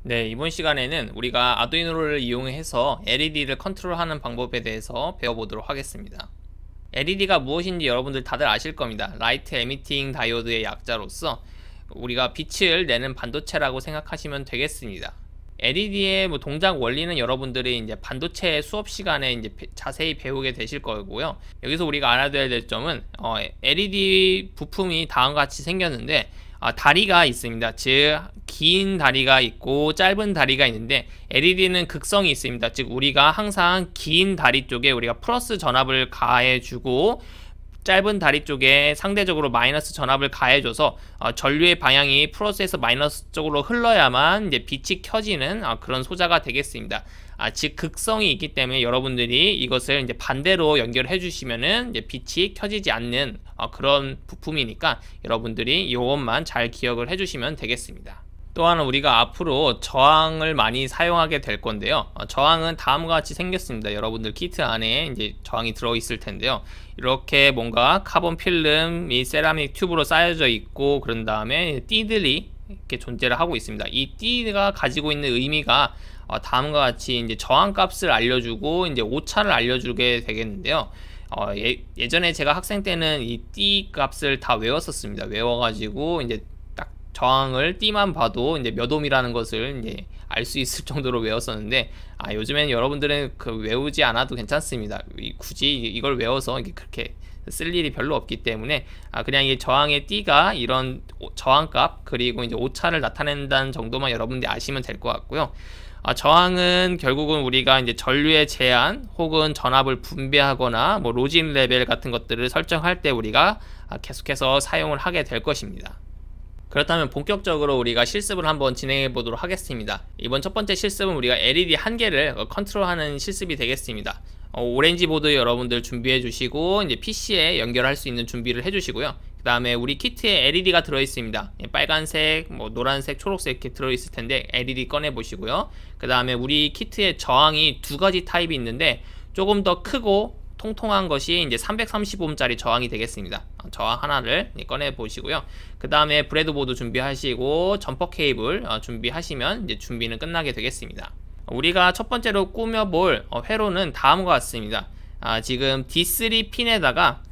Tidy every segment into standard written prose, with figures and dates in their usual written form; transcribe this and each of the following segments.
네, 이번 시간에는 우리가 아두이노를 이용해서 LED를 컨트롤하는 방법에 대해서 배워보도록 하겠습니다. LED가 무엇인지 여러분들 다들 아실 겁니다. 라이트 에미팅 다이오드의 약자로서 우리가 빛을 내는 반도체라고 생각하시면 되겠습니다. LED의 동작 원리는 여러분들이 이제 반도체 수업 시간에 이제 자세히 배우게 되실 거고요. 여기서 우리가 알아둬야 될 점은 LED 부품이 다음과 같이 생겼는데 다리가 있습니다. 즉 긴 다리가 있고 짧은 다리가 있는데 LED는 극성이 있습니다. 즉 우리가 항상 긴 다리 쪽에 우리가 플러스 전압을 가해주고 짧은 다리 쪽에 상대적으로 마이너스 전압을 가해줘서 전류의 방향이 플러스에서 마이너스 쪽으로 흘러야만 이제 빛이 켜지는 그런 소자가 되겠습니다. 즉 극성이 있기 때문에 여러분들이 이것을 이제 반대로 연결해 주시면은 이제 빛이 켜지지 않는 그런 부품이니까 여러분들이 이것만 잘 기억을 해 주시면 되겠습니다. 또한 우리가 앞으로 저항을 많이 사용하게 될 건데요. 저항은 다음과 같이 생겼습니다. 여러분들 키트 안에 이제 저항이 들어있을 텐데요. 이렇게 뭔가 카본 필름이 세라믹 튜브로 쌓여져 있고 그런 다음에 띠들이 이렇게 존재를 하고 있습니다. 이 띠가 가지고 있는 의미가 다음과 같이 이제 저항 값을 알려주고 이제 오차를 알려주게 되겠는데요. 예전에 제가 학생 때는 이 띠 값을 다 외웠었습니다. 외워가지고 이제 저항을 띠만 봐도 이제 몇 옴이라는 것을 이제 알 수 있을 정도로 외웠었는데 요즘엔 여러분들은 외우지 않아도 괜찮습니다. 굳이 이걸 외워서 그렇게 쓸 일이 별로 없기 때문에 그냥 이 저항의 띠가 이런 저항값 그리고 이제 오차를 나타낸다는 정도만 여러분들이 아시면 될 것 같고요. 저항은 결국은 우리가 이제 전류의 제한 혹은 전압을 분배하거나 뭐 로진 레벨 같은 것들을 설정할 때 우리가 계속해서 사용을 하게 될 것입니다. 그렇다면 본격적으로 우리가 실습을 한번 진행해 보도록 하겠습니다. 이번 첫 번째 실습은 우리가 LED 한 개를 컨트롤하는 실습이 되겠습니다. 오렌지 보드 여러분들 준비해 주시고 이제 PC에 연결할 수 있는 준비를 해 주시고요. 그 다음에 우리 키트에 LED가 들어 있습니다. 빨간색, 노란색, 초록색 이렇게 들어 있을 텐데 LED 꺼내 보시고요. 그 다음에 우리 키트에 저항이 두 가지 타입이 있는데 조금 더 크고 통통한 것이 이제 330옴짜리 저항이 되겠습니다. 저항 하나를 꺼내 보시고요. 그 다음에 브레드보드 준비하시고 점퍼 케이블 준비하시면 이제 준비는 끝나게 되겠습니다. 우리가 첫 번째로 꾸며볼 회로는 다음과 같습니다. 지금 D3 핀에다가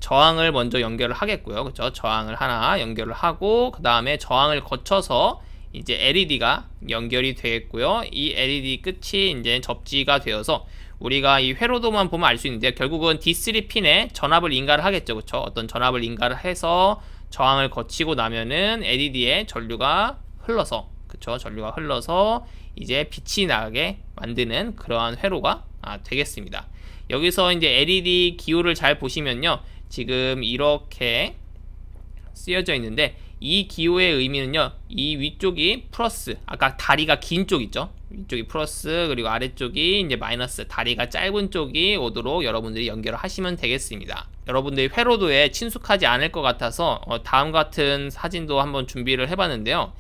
저항을 먼저 연결을 하겠고요. 그렇죠? 저항을 하나 연결을 하고 그 다음에 저항을 거쳐서 이제 LED가 연결이 되겠고요. 이 LED 끝이 이제 접지가 되어서 우리가 이 회로도만 보면 알 수 있는데 결국은 D3 핀에 전압을 인가를 하겠죠. 그렇죠? 어떤 전압을 인가를 해서 저항을 거치고 나면은 LED에 전류가 흘러서 그렇죠? 전류가 흘러서 이제 빛이 나게 만드는 그러한 회로가 되겠습니다. 여기서 이제 LED 기호를 잘 보시면요. 지금 이렇게 쓰여져 있는데 이 기호의 의미는요. 이 위쪽이 플러스, 아까 다리가 긴 쪽 있죠? 위쪽이 플러스 그리고 아래쪽이 이제 마이너스, 다리가 짧은 쪽이 오도록 여러분들이 연결을 하시면 되겠습니다. 여러분들이 회로도에 친숙하지 않을 것 같아서 다음 같은 사진도 한번 준비를 해봤는데요.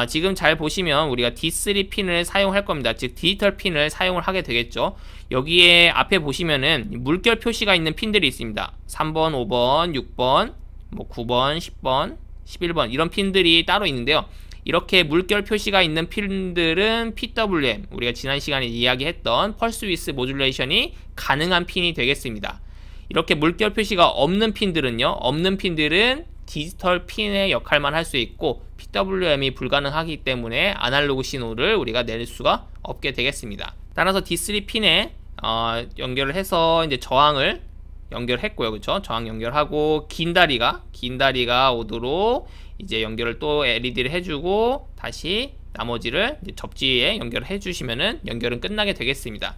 지금 잘 보시면 우리가 D3 핀을 사용할 겁니다. 즉 디지털 핀을 사용을 하게 되겠죠. 여기에 앞에 보시면은 물결 표시가 있는 핀들이 있습니다. 3번, 5번, 6번, 9번, 10번, 11번 이런 핀들이 따로 있는데요. 이렇게 물결 표시가 있는 핀들은 PWM, 우리가 지난 시간에 이야기했던 펄스 위스 모듈레이션이 가능한 핀이 되겠습니다. 이렇게 물결 표시가 없는 핀들은요, 없는 핀들은 디지털 핀의 역할만 할 수 있고 PWM이 불가능하기 때문에 아날로그 신호를 우리가 낼 수가 없게 되겠습니다. 따라서 D3 핀에 연결을 해서 이제 저항을 연결했고요. 그렇죠? 저항 연결하고 긴 다리가 오도록 이제 연결을 또 LED를 해주고 다시 나머지를 이제 접지에 연결을 해주시면은 연결은 끝나게 되겠습니다.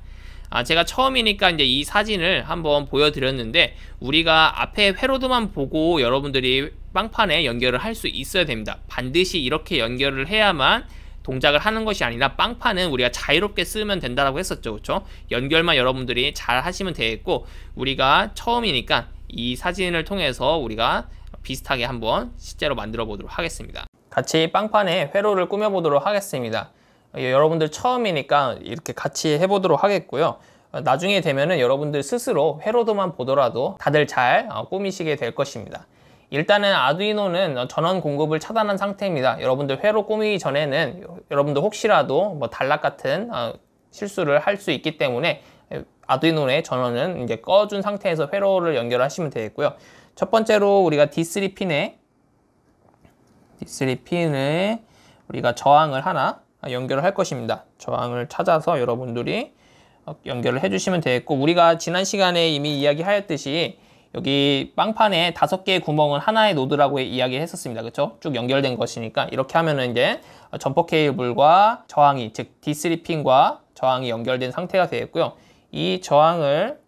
제가 처음이니까 이제 이 사진을 한번 보여드렸는데 우리가 앞에 회로도만 보고 여러분들이 빵판에 연결을 할 수 있어야 됩니다. 반드시 이렇게 연결을 해야만 동작을 하는 것이 아니라 빵판은 우리가 자유롭게 쓰면 된다고 했었죠. 그렇죠? 연결만 여러분들이 잘 하시면 되겠고 우리가 처음이니까 이 사진을 통해서 우리가 비슷하게 한번 실제로 만들어 보도록 하겠습니다. 같이 빵판에 회로를 꾸며 보도록 하겠습니다. 여러분들 처음이니까 이렇게 같이 해보도록 하겠고요. 나중에 되면은 여러분들 스스로 회로도만 보더라도 다들 잘 꾸미시게 될 것입니다. 일단은 아두이노는 전원 공급을 차단한 상태입니다. 여러분들 회로 꾸미기 전에는 여러분들 혹시라도 뭐 단락 같은 실수를 할 수 있기 때문에 아두이노의 전원은 이제 꺼준 상태에서 회로를 연결하시면 되겠고요. 첫 번째로 우리가 D3 핀에 우리가 저항을 하나 연결을 할 것입니다. 저항을 찾아서 여러분들이 연결을 해주시면 되겠고, 우리가 지난 시간에 이미 이야기하였듯이 여기 빵판에 5개의 구멍은 하나의 노드라고 이야기했었습니다. 그렇죠? 쭉 연결된 것이니까 이렇게 하면은 이제 점퍼 케이블과 저항이, 즉 D3 핀과 저항이 연결된 상태가 되겠고요. 이 저항을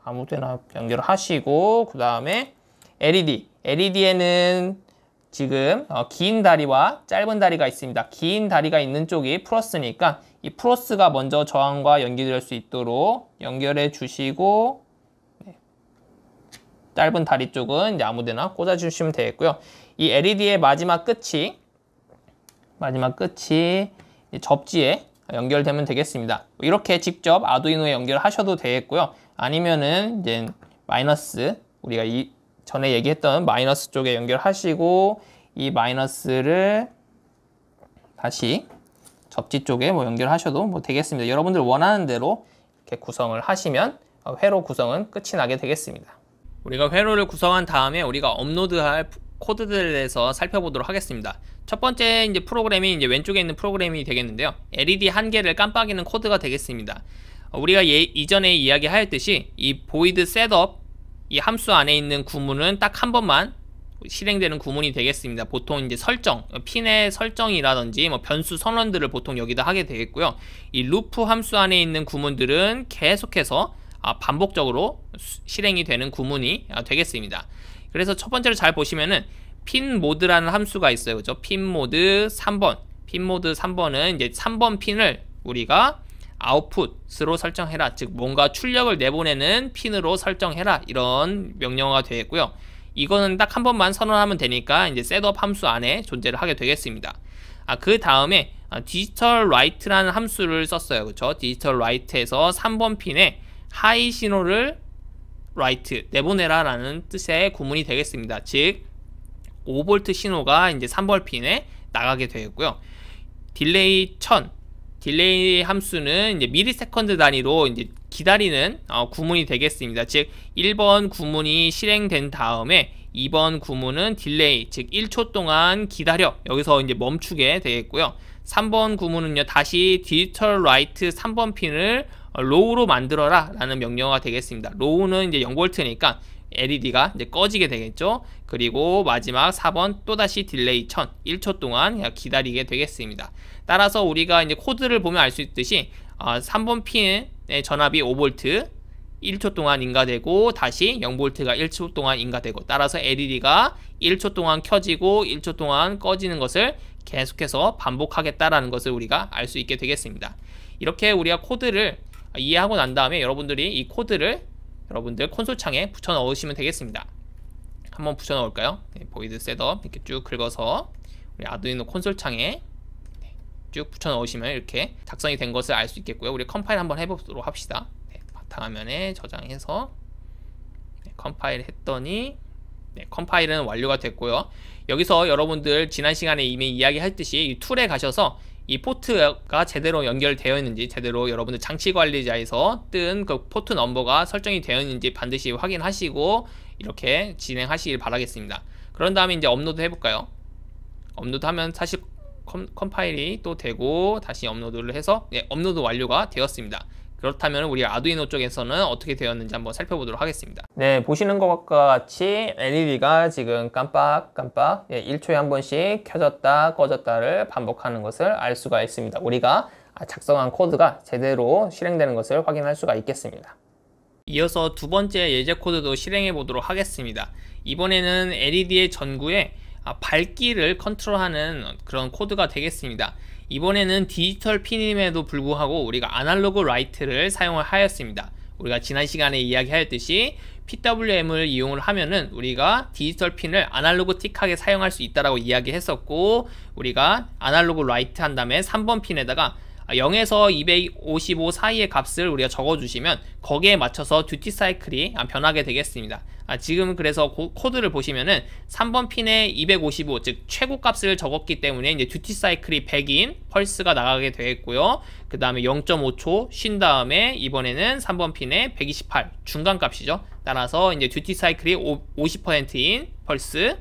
아무데나 연결을 하시고, 그 다음에 LED에는 지금 긴 다리와 짧은 다리가 있습니다. 긴 다리가 있는 쪽이 플러스니까 이 플러스가 먼저 저항과 연결될 수 있도록 연결해 주시고, 짧은 다리 쪽은 이제 아무데나 꽂아 주시면 되겠고요. 이 LED의 마지막 끝이 접지에 연결되면 되겠습니다. 이렇게 직접 아두이노에 연결하셔도 되겠고요. 아니면은 이제 마이너스, 우리가 전에 얘기했던 마이너스 쪽에 연결하시고, 이 마이너스를 다시 접지 쪽에 연결하셔도 되겠습니다. 여러분들 원하는 대로 이렇게 구성을 하시면 회로 구성은 끝이 나게 되겠습니다. 우리가 회로를 구성한 다음에 우리가 업로드할 코드들에 대해서 살펴보도록 하겠습니다. 첫 번째 이제 프로그램이 이제 왼쪽에 있는 프로그램이 되겠는데요. LED 한 개를 깜빡이는 코드가 되겠습니다. 우리가 이전에 이야기하였듯이 이 void setup 이 함수 안에 있는 구문은 딱 한 번만 실행되는 구문이 되겠습니다. 보통 이제 설정, 핀의 설정이라든지 변수 선언들을 보통 여기다 하게 되겠고요. 이 루프 함수 안에 있는 구문들은 계속해서 반복적으로 실행이 되는 구문이 되겠습니다. 그래서 첫 번째로 잘 보시면은 핀 모드라는 함수가 있어요. 그죠? 핀 모드 3번. 핀 모드 3번은 이제 3번 핀을 우리가 아웃풋으로 설정해라. 즉 뭔가 출력을 내보내는 핀으로 설정해라. 이런 명령어가 되겠고요. 이거는 딱 한 번만 선언하면 되니까 이제 셋업 함수 안에 존재를 하게 되겠습니다. 그 다음에 디지털 라이트라는 함수를 썼어요. 그렇죠? 디지털 라이트에서 3번 핀에 하이 신호를 라이트 내보내라 라는 뜻의 구문이 되겠습니다. 즉 5V 신호가 이제 3번 핀에 나가게 되겠고요. 딜레이 1000 딜레이 함수는 이제 미리세컨드 단위로 이제 기다리는 구문이 되겠습니다. 즉 1번 구문이 실행된 다음에 2번 구문은 딜레이, 즉 1초 동안 기다려, 여기서 이제 멈추게 되겠고요. 3번 구문은요, 다시 디지털 라이트 3번 핀을 로우로 만들어라 라는 명령어가 되겠습니다. 로우는 이제 0V니까 LED가 이제 꺼지게 되겠죠. 그리고 마지막 4번 또다시 딜레이 1000 1초 동안 기다리게 되겠습니다. 따라서 우리가 이제 코드를 보면 알 수 있듯이 3번 핀의 전압이 5V 1초 동안 인가되고 다시 0V가 1초 동안 인가되고, 따라서 LED가 1초 동안 켜지고 1초 동안 꺼지는 것을 계속해서 반복하겠다라는 것을 우리가 알 수 있게 되겠습니다. 이렇게 우리가 코드를 이해하고 난 다음에 여러분들이 이 코드를 여러분들 콘솔 창에 붙여 넣으시면 되겠습니다. 한번 붙여 넣을까요? void setup 이렇게 쭉 긁어서 우리 아두이노 콘솔 창에 쭉 붙여 넣으시면 이렇게 작성이 된 것을 알 수 있겠고요. 우리 컴파일 한번 해보도록 합시다. 바탕화면에 저장해서 컴파일 했더니 컴파일은 완료가 됐고요. 여기서 여러분들 지난 시간에 이미 이야기했듯이 이 툴에 가셔서 이 포트가 제대로 연결되어 있는지, 제대로 여러분들 장치 관리자에서 뜬 그 포트 넘버가 설정이 되어 있는지 반드시 확인하시고 이렇게 진행하시길 바라겠습니다. 그런 다음에 이제 업로드 해볼까요? 업로드 하면 사실 컴파일이 또 되고 다시 업로드를 해서 업로드 완료가 되었습니다. 그렇다면 우리 아두이노 쪽에서는 어떻게 되었는지 한번 살펴보도록 하겠습니다. 네, 보시는 것과 같이 LED가 지금 깜빡깜빡 1초에 한 번씩 켜졌다 꺼졌다를 반복하는 것을 알 수가 있습니다. 우리가 작성한 코드가 제대로 실행되는 것을 확인할 수가 있겠습니다. 이어서 두 번째 예제 코드도 실행해 보도록 하겠습니다. 이번에는 LED의 전구에 밝기를 컨트롤하는 그런 코드가 되겠습니다. 이번에는 디지털 핀임에도 불구하고 우리가 아날로그 라이트를 사용을 하였습니다. 우리가 지난 시간에 이야기하였듯이 PWM을 이용을 하면은 우리가 디지털 핀을 아날로그 틱하게 사용할 수 있다라고 이야기했었고, 우리가 아날로그 라이트 한 다음에 3번 핀에다가 0에서 255 사이의 값을 우리가 적어주시면 거기에 맞춰서 듀티 사이클이 변하게 되겠습니다. 지금 그래서 코드를 보시면은 3번 핀에 255, 즉 최고 값을 적었기 때문에 이제 듀티 사이클이 100인 펄스가 나가게 되겠고요. 그 다음에 0.5초 쉰 다음에 이번에는 3번 핀에 128 중간 값이죠. 따라서 이제 듀티 사이클이 50%인 펄스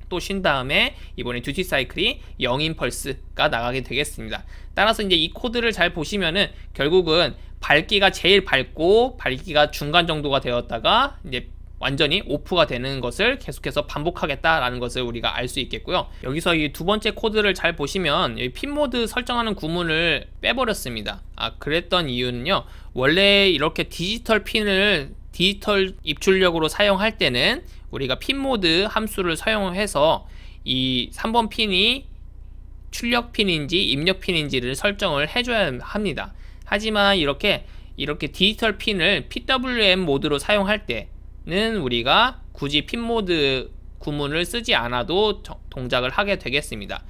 또 쉰 다음에 이번에 듀티 사이클이 0인 펄스가 나가게 되겠습니다. 따라서 이제 이 코드를 잘 보시면은 결국은 밝기가 제일 밝고 밝기가 중간 정도가 되었다가 이제 완전히 오프가 되는 것을 계속해서 반복하겠다라는 것을 우리가 알 수 있겠고요. 여기서 이 두 번째 코드를 잘 보시면 핀 모드 설정하는 구문을 빼버렸습니다. 그랬던 이유는요, 원래 이렇게 디지털 핀을 디지털 입출력으로 사용할 때는 우리가 핀 모드 함수를 사용해서 이 3번 핀이 출력 핀인지 입력 핀인지를 설정을 해줘야 합니다. 하지만 이렇게 디지털 핀을 PWM 모드로 사용할 때는 우리가 굳이 핀 모드 구문을 쓰지 않아도 동작을 하게 되겠습니다.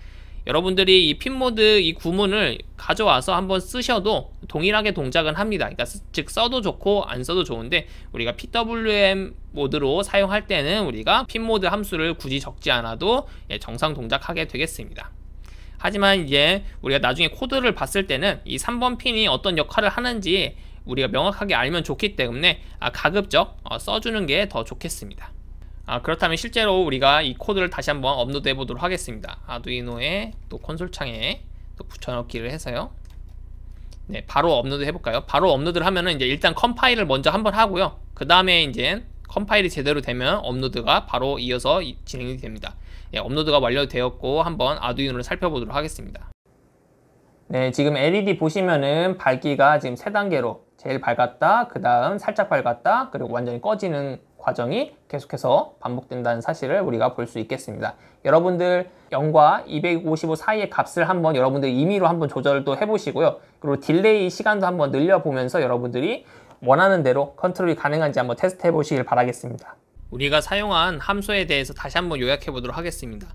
여러분들이 이 핀 모드 이 구문을 가져와서 한번 쓰셔도 동일하게 동작은 합니다. 그러니까 즉 써도 좋고 안 써도 좋은데 우리가 PWM 모드로 사용할 때는 우리가 핀 모드 함수를 굳이 적지 않아도 정상 동작하게 되겠습니다. 하지만 이제 우리가 나중에 코드를 봤을 때는 이 3번 핀이 어떤 역할을 하는지 우리가 명확하게 알면 좋기 때문에 가급적 써주는 게 더 좋겠습니다. 그렇다면 실제로 우리가 이 코드를 다시 한번 업로드 해보도록 하겠습니다. 아두이노의 또 콘솔 창에 또 붙여넣기를 해서요. 네, 바로 업로드 해볼까요? 바로 업로드를 하면은 이제 일단 컴파일을 먼저 한번 하고요. 그 다음에 이제 컴파일이 제대로 되면 업로드가 바로 이어서 진행이 됩니다. 네, 업로드가 완료되었고 한번 아두이노를 살펴보도록 하겠습니다. 네, 지금 LED 보시면은 밝기가 지금 3단계로 제일 밝았다, 그 다음 살짝 밝았다, 그리고 완전히 꺼지는 과정이 계속해서 반복된다는 사실을 우리가 볼 수 있겠습니다. 여러분들 0과 255 사이의 값을 한번 여러분들 임의로 한번 조절도 해보시고요. 그리고 딜레이 시간도 한번 늘려보면서 여러분들이 원하는 대로 컨트롤이 가능한지 한번 테스트 해보시길 바라겠습니다. 우리가 사용한 함수에 대해서 다시 한번 요약해 보도록 하겠습니다.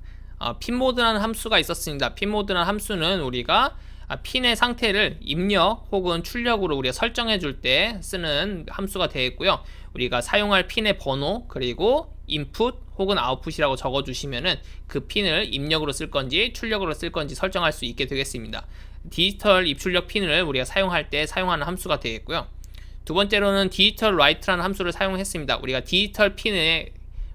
핀모드라는 함수가 있었습니다. 핀모드라는 함수는 우리가 핀의 상태를 입력 혹은 출력으로 우리가 설정해 줄 때 쓰는 함수가 되겠고요. 우리가 사용할 핀의 번호 그리고 인풋 혹은 아웃풋이라고 적어 주시면은 그 핀을 입력으로 쓸 건지 출력으로 쓸 건지 설정할 수 있게 되겠습니다. 디지털 입출력 핀을 우리가 사용할 때 사용하는 함수가 되겠고요. 두 번째로는 디지털 라이트라는 함수를 사용했습니다. 우리가 디지털 핀에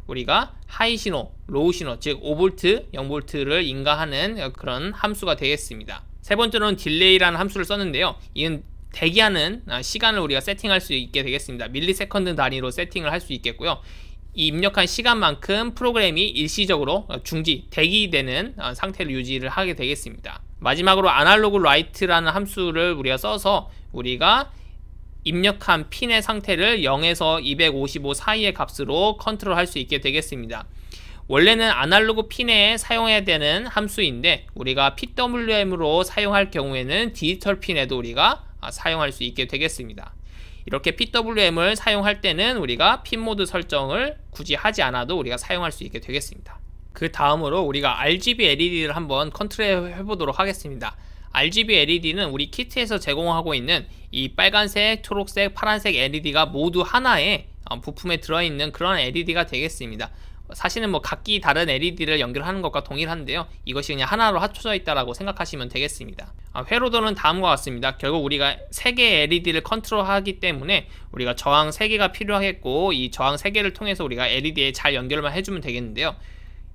우리가 하이 신호, 로우 신호, 즉 5V, 0V를 인가하는 그런 함수가 되겠습니다. 세 번째로는 딜레이라는 함수를 썼는데요. 이는 대기하는 시간을 우리가 세팅할 수 있게 되겠습니다. 밀리세컨드 단위로 세팅을 할 수 있겠고요. 이 입력한 시간만큼 프로그램이 일시적으로 대기되는 상태를 유지를 하게 되겠습니다. 마지막으로 아날로그 라이트라는 함수를 우리가 써서 우리가 입력한 핀의 상태를 0에서 255 사이의 값으로 컨트롤할 수 있게 되겠습니다. 원래는 아날로그 핀에 사용해야 되는 함수인데 우리가 PWM으로 사용할 경우에는 디지털 핀에도 우리가 사용할 수 있게 되겠습니다. 이렇게 PWM을 사용할 때는 우리가 핀 모드 설정을 굳이 하지 않아도 우리가 사용할 수 있게 되겠습니다. 그 다음으로 우리가 RGB LED를 한번 컨트롤 해보도록 하겠습니다. RGB LED는 우리 키트에서 제공하고 있는 이 빨간색, 초록색, 파란색 LED가 모두 하나의 부품에 들어있는 그런 LED가 되겠습니다. 사실은 각기 다른 LED를 연결하는 것과 동일한데요. 이것이 그냥 하나로 합쳐져 있다라고 생각하시면 되겠습니다. 회로도는 다음과 같습니다. 결국 우리가 3개의 LED를 컨트롤하기 때문에 우리가 저항 3개가 필요하겠고 이 저항 3개를 통해서 우리가 LED에 잘 연결만 해주면 되겠는데요.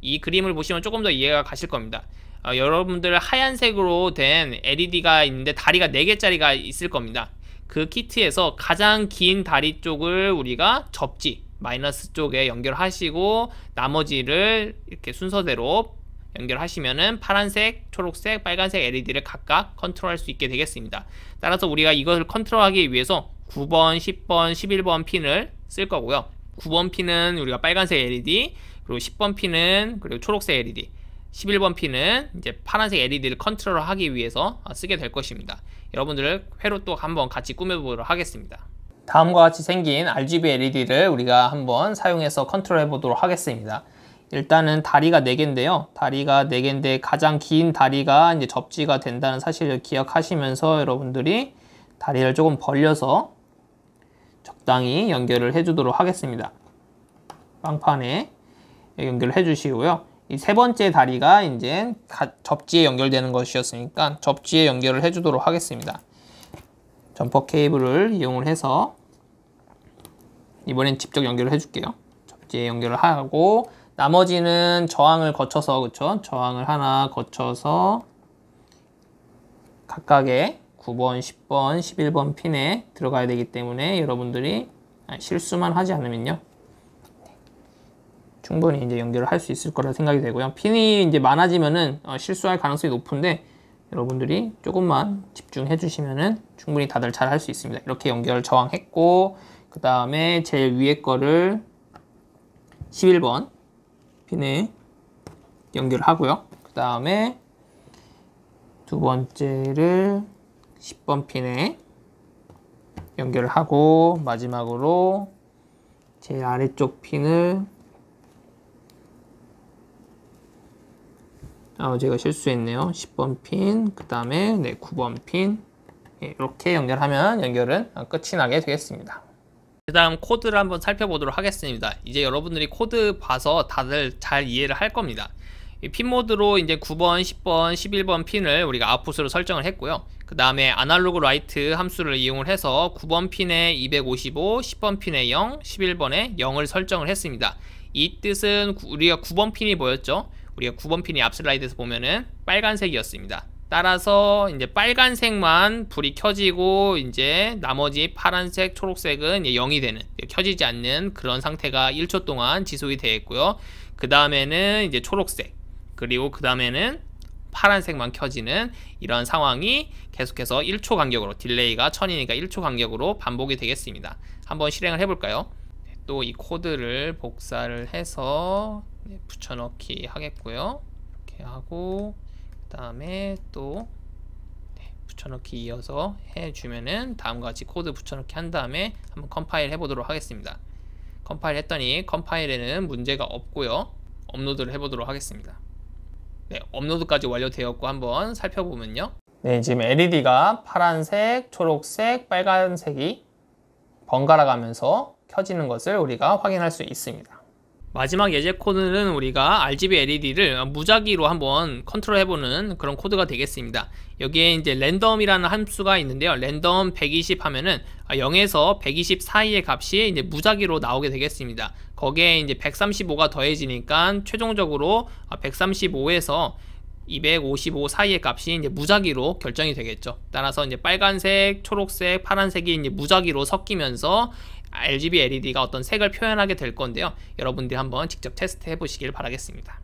이 그림을 보시면 조금 더 이해가 가실 겁니다. 여러분들 하얀색으로 된 LED가 있는데 다리가 4개짜리가 있을 겁니다. 그 키트에서 가장 긴 다리 쪽을 우리가 접지 마이너스 쪽에 연결하시고 나머지를 이렇게 순서대로 연결하시면은 파란색, 초록색, 빨간색 LED를 각각 컨트롤할 수 있게 되겠습니다. 따라서 우리가 이것을 컨트롤하기 위해서 9번, 10번, 11번 핀을 쓸 거고요. 9번 핀은 우리가 빨간색 LED, 그리고 10번 핀은 그리고 초록색 LED, 11번 핀은 이제 파란색 LED를 컨트롤하기 위해서 쓰게 될 것입니다. 여러분들 회로 또 한번 같이 꾸며보도록 하겠습니다. 다음과 같이 생긴 RGB LED를 우리가 한번 사용해서 컨트롤 해보도록 하겠습니다. 일단은 다리가 4개인데요. 다리가 4개인데 가장 긴 다리가 이제 접지가 된다는 사실을 기억하시면서 여러분들이 다리를 조금 벌려서 적당히 연결을 해주도록 하겠습니다. 빵판에 연결을 해주시고요. 이 세 번째 다리가 이제 접지에 연결되는 것이었으니까 접지에 연결을 해주도록 하겠습니다. 점퍼 케이블을 이용을 해서 이번엔 직접 연결을 해줄게요. 접지에 연결을 하고 나머지는 저항을 거쳐서 그쵸? 저항을 하나 거쳐서 각각의 9번, 10번, 11번 핀에 들어가야 되기 때문에 여러분들이 실수만 하지 않으면요. 충분히 이제 연결을 할 수 있을 거라 생각이 되고요. 핀이 이제 많아지면은 실수할 가능성이 높은데 여러분들이 조금만 집중해 주시면은 충분히 다들 잘 할 수 있습니다. 이렇게 연결 저항했고 그 다음에 제일 위에 거를 11번 핀에 연결을 하고요. 그 다음에 두 번째를 10번 핀에 연결을 하고 마지막으로 제일 아래쪽 핀을 제가 실수했네요. 10번 핀, 그 다음에 9번 핀 이렇게 연결하면 연결은 끝이 나게 되겠습니다. 그 다음 코드를 한번 살펴보도록 하겠습니다. 이제 여러분들이 코드 봐서 다들 잘 이해를 할 겁니다. 핀 모드로 이제 9번, 10번, 11번 핀을 우리가 아웃풋으로 설정을 했고요. 그 다음에 아날로그 라이트 함수를 이용을 해서 9번 핀에 255, 10번 핀에 0, 11번에 0을 설정을 했습니다. 이 뜻은 우리가 9번 핀이 뭐였죠? 우리가 9번 핀이 앞 슬라이드에서 보면은 빨간색이었습니다. 따라서 이제 빨간색만 불이 켜지고 이제 나머지 파란색, 초록색은 0이 되는, 켜지지 않는 그런 상태가 1초 동안 지속이 되었고요. 그 다음에는 이제 초록색, 그리고 그 다음에는 파란색만 켜지는 이런 상황이 계속해서 1초 간격으로, 딜레이가 1000이니까 1초 간격으로 반복이 되겠습니다. 한번 실행을 해볼까요? 또 이 코드를 복사를 해서 붙여넣기 하겠고요. 이렇게 하고 그 다음에 또 붙여넣기 이어서 해주면은 다음과 같이 코드 붙여넣기 한 다음에 한번 컴파일 해보도록 하겠습니다. 컴파일 했더니 컴파일에는 문제가 없고요. 업로드를 해보도록 하겠습니다. 네, 업로드까지 완료되었고 한번 살펴보면요. 네, 지금 LED가 파란색, 초록색, 빨간색이 번갈아 가면서 켜지는 것을 우리가 확인할 수 있습니다. 마지막 예제 코드는 우리가 RGB LED를 무작위로 한번 컨트롤 해보는 그런 코드가 되겠습니다. 여기에 이제 랜덤이라는 함수가 있는데요. 랜덤 120 하면은 0에서 120 사이의 값이 이제 무작위로 나오게 되겠습니다. 거기에 이제 135가 더해지니까 최종적으로 135에서 255 사이의 값이 이제 무작위로 결정이 되겠죠. 따라서 이제 빨간색, 초록색, 파란색이 이제 무작위로 섞이면서 RGB LED가 어떤 색을 표현하게 될 건데요. 여러분들이 한번 직접 테스트 해 보시길 바라겠습니다.